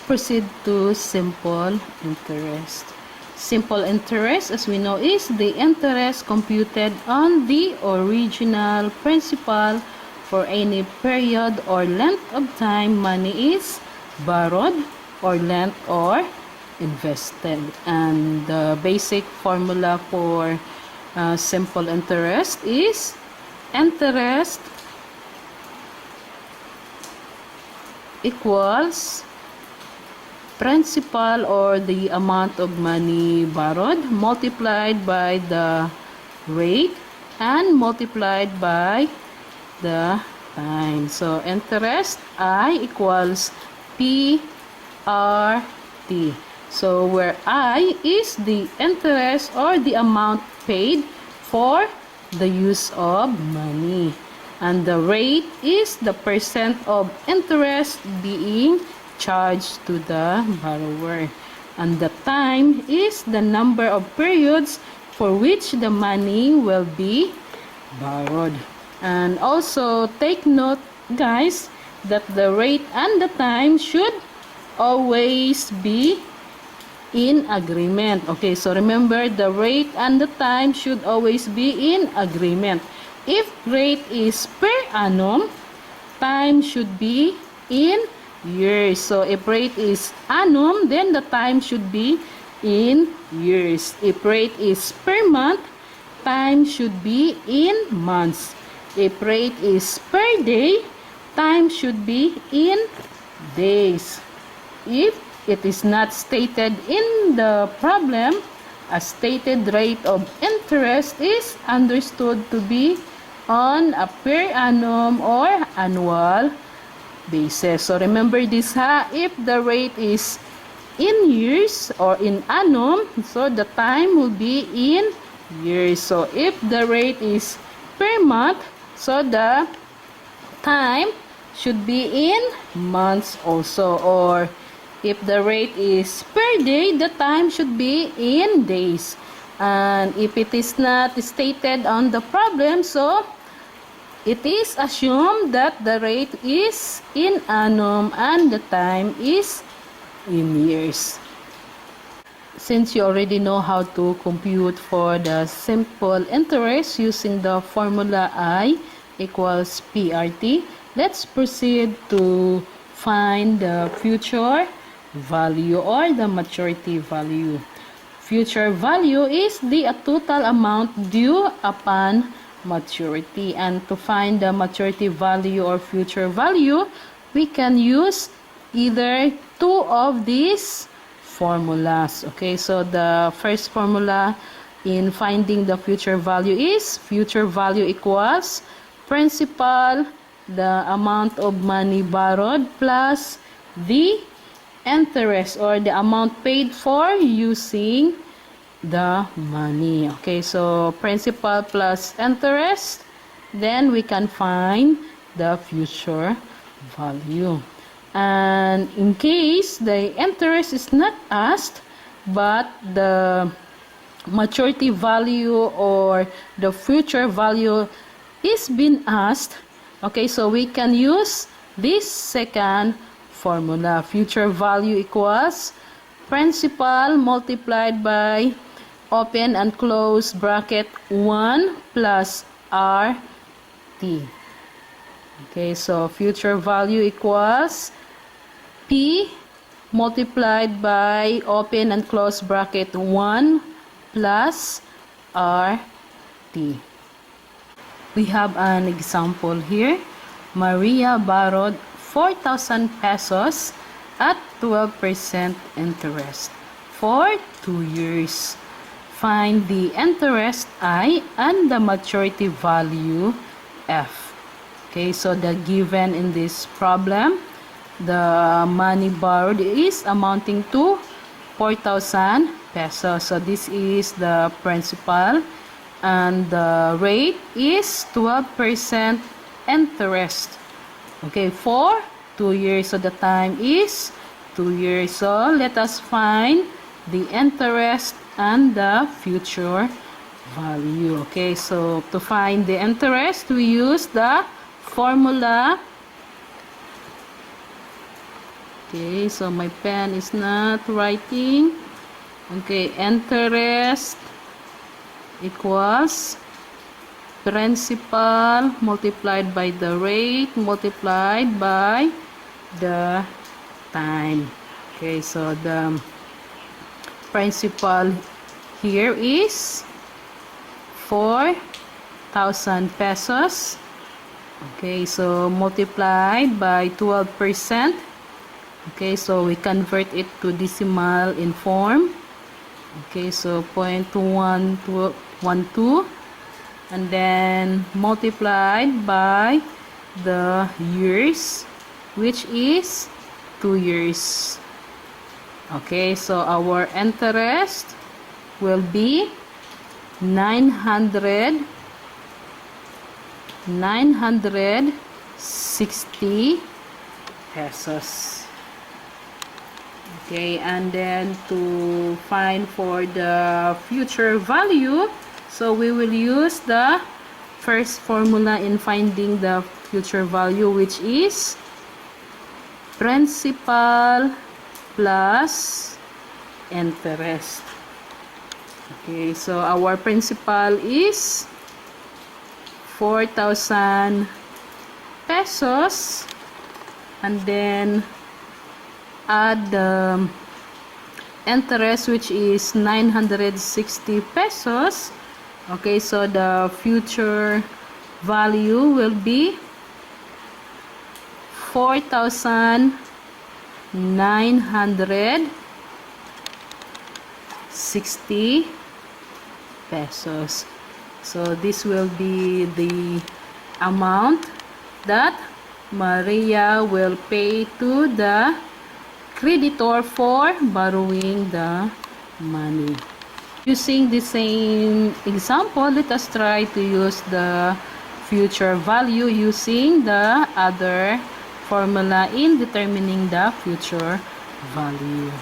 proceed to simple interest. Simple interest, as we know, is the interest computed on the original principal for any period or length of time money is borrowed or lent or invested. And the basic formula for simple interest is interest equals principal or the amount of money borrowed multiplied by the rate and multiplied by the time. So interest I equals PRT. So where I is the interest or the amount paid for the use of money, and the rate is the percent of interest being charged to the borrower, and the time is the number of periods for which the money will be borrowed. And also take note, guys, that the rate and the time should always be in agreement. Okay, so remember, the rate and the time should always be in agreement. If rate is per annum, time should be in years. So if rate is annum, then the time should be in years. If rate is per month, time should be in months. If rate is per day, time should be in days. If it is not stated in the problem, a stated rate of interest is understood to be on a per annum or annual basis. So remember this, ha, if the rate is in years or in annum, so the time will be in years. So if the rate is per month, so the time should be in months also. Or if the rate is per day, the time should be in days. And if it is not stated on the problem, so it is assumed that the rate is in annum and the time is in years. Since you already know how to compute for the simple interest using the formula I equals PRT, let's proceed to find the future value or the maturity value. Future value is the total amount due upon maturity, and to find the maturity value or future value, we can use either two of these formulas. Okay, so the first formula in finding the future value is future value equals principal, the amount of money borrowed, plus the interest or the amount paid for using the money. Okay, so principal plus interest, then we can find the future value. And in case the interest is not asked, but the maturity value or the future value is being asked, okay, so we can use this second formula. Future value equals principal multiplied by open and close bracket 1 plus RT. Okay, so future value equals P multiplied by open and close bracket 1 plus RT. We have an example here. Maria borrowed 4,000 pesos at 12% interest for 2 years. Find the interest I and the maturity value F. Okay, so the given in this problem, the money borrowed is amounting to 4,000 pesos. So this is the principal, and the rate is 12% interest. Okay, for 2 years. So the time is 2 years. So let us find the interest and the future value. Okay, so to find the interest, we use the formula. Okay, so my pen is not writing. Okay, interest equals principal multiplied by the rate multiplied by the time. Okay, so the principal here is 4,000 pesos. Okay, so multiplied by 12%. Okay, so we convert it to decimal in form. Okay, so 0.1212, and then multiplied by the years, which is 2 years. Okay, so our interest will be 960 pesos. Okay, and then to find for the future value, so we will use the first formula in finding the future value, which is principal plus interest. Okay, so our principal is 4,000 pesos, and then add the interest, which is 960 pesos. Okay, so the future value will be 4,960 pesos. So this will be the amount that Maria will pay to the creditor for borrowing the money. Using the same example, let us try to use the future value using the other formula in determining the future value.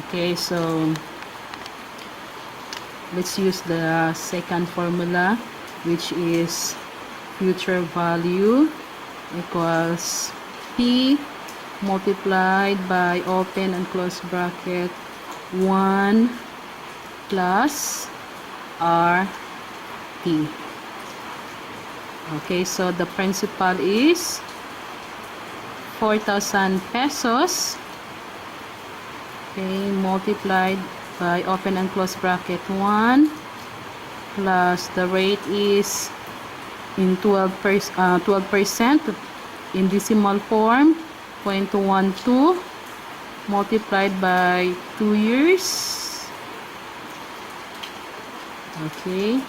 Okay, so let's use the second formula, which is future value equals P multiplied by open and close bracket 1 plus RT. Okay, so the principal is 4,000 pesos. Okay, multiplied by open and close bracket 1 plus the rate is in 12% in decimal form 0.12 multiplied by 2 years. Okay,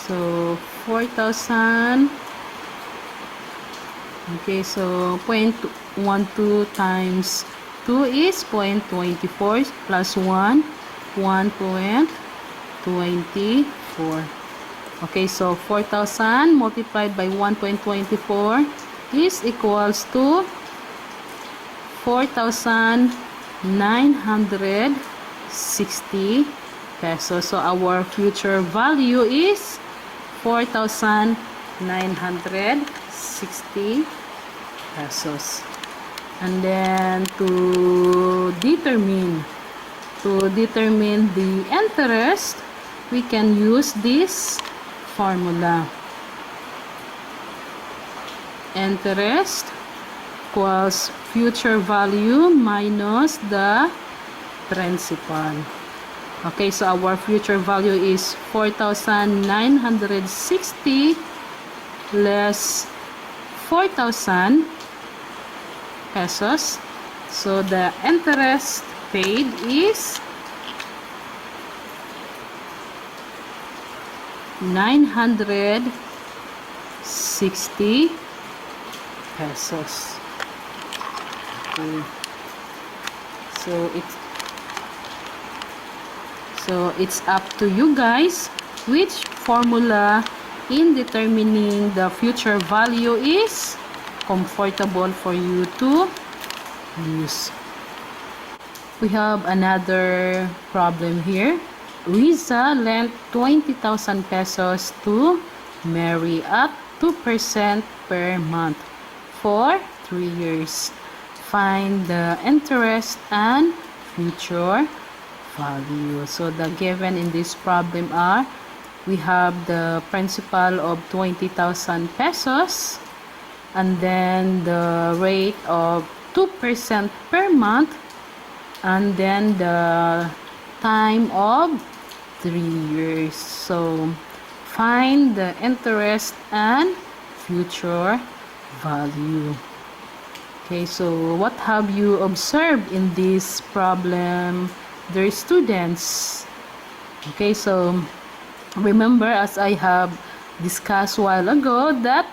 so 4,000. Okay, so 0.12 times 2 is 0.24 plus 1, 1.24. Okay, so 4,000 multiplied by 1.24 is equals to 4,960 pesos. So our future value is 4,960 pesos. And then to determine the interest, we can use this formula. Interest equals future value minus the principal. Okay, so our future value is 4,960 less 4,000 pesos. So the interest paid is 960 pesos. Okay. So it's up to you guys which formula in determining the future value is comfortable for you to use. We have another problem here. Riza lent 20,000 pesos to Mary at 2% per month for 3 years. find the interest and future value. So the given in this problem are, we have the principal of 20,000 pesos, and then the rate of 2% per month, and then the time of 3 years. So find the interest and future value. Okay, so what have you observed in this problem, dear students? Okay, so remember, as I have discussed a while ago, that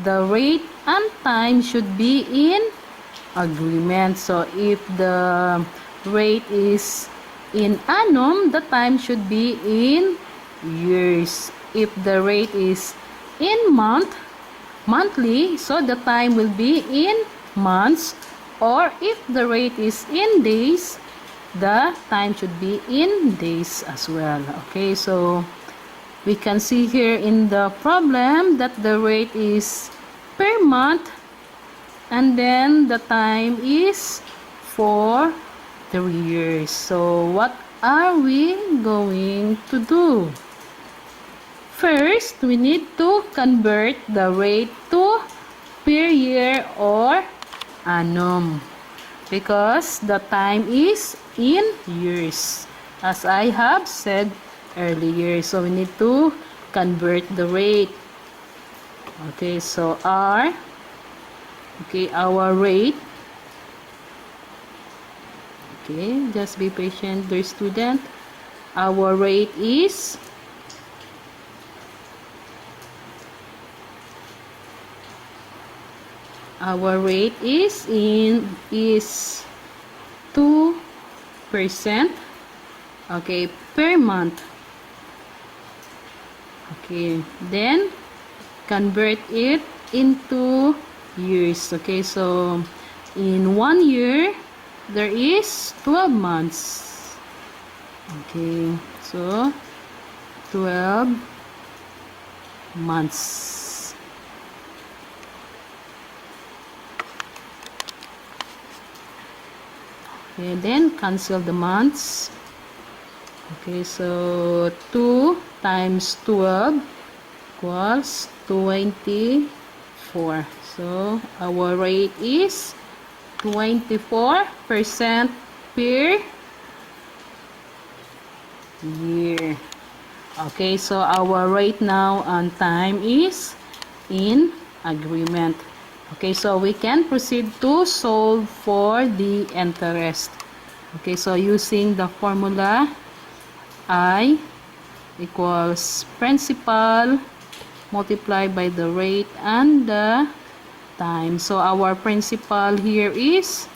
the rate and time should be in agreement. So if the rate is in annum, the time should be in years. If the rate is in monthly, so the time will be in months. Or if the rate is in days, the time should be in days as well. Okay, so we can see here in the problem that the rate is per month, and then the time is for 3 years. So what are we going to do? First, we need to convert the rate to per year or annum, because the time is in years, as I have said earlier. So we need to convert the rate. Okay, so our rate, okay, just be patient, dear student. Our rate is is 2%, okay, per month. Okay, then convert it into years. Okay, so in 1 year there is 12 months. Okay, so 12 months. Okay, then cancel the months. Okay, so 2 times 12 equals 24. So our rate is 24% per year. Okay, so our rate now and time is in agreement. Okay, so we can proceed to solve for the interest. Okay, so using the formula, I equals principal multiplied by the rate and the time. So our principal here is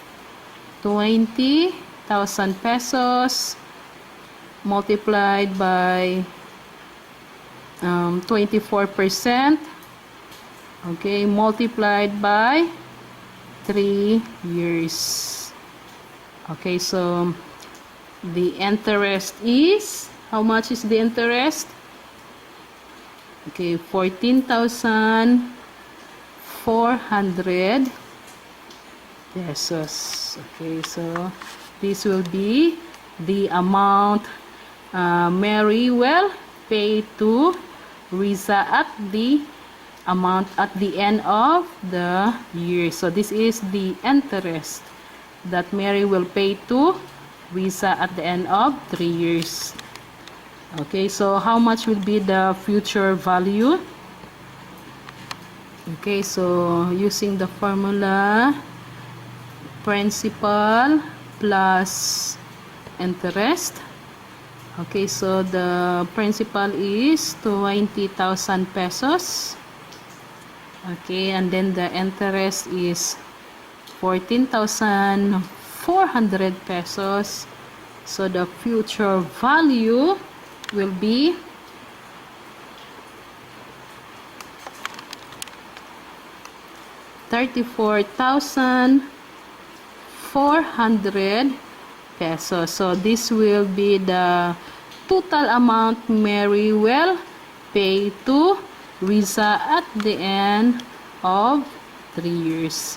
20,000 pesos multiplied by 24%. Okay, multiplied by 3 years. Okay, so the interest is, how much is the interest? Okay, 14,400 pesos. Okay, so this will be the amount Mary will pay to Riza at the amount at the end of the year. So this is the interest that Mary will pay to Riza at the end of 3 years. Okay, so how much will be the future value? Okay, so using the formula, principal plus interest. Okay, so the principal is 20,000 pesos. Okay, and then the interest is 14,400 pesos. So the future value will be 34,400 pesos. So this will be the total amount Mary will pay to Riza at the end of 3 years.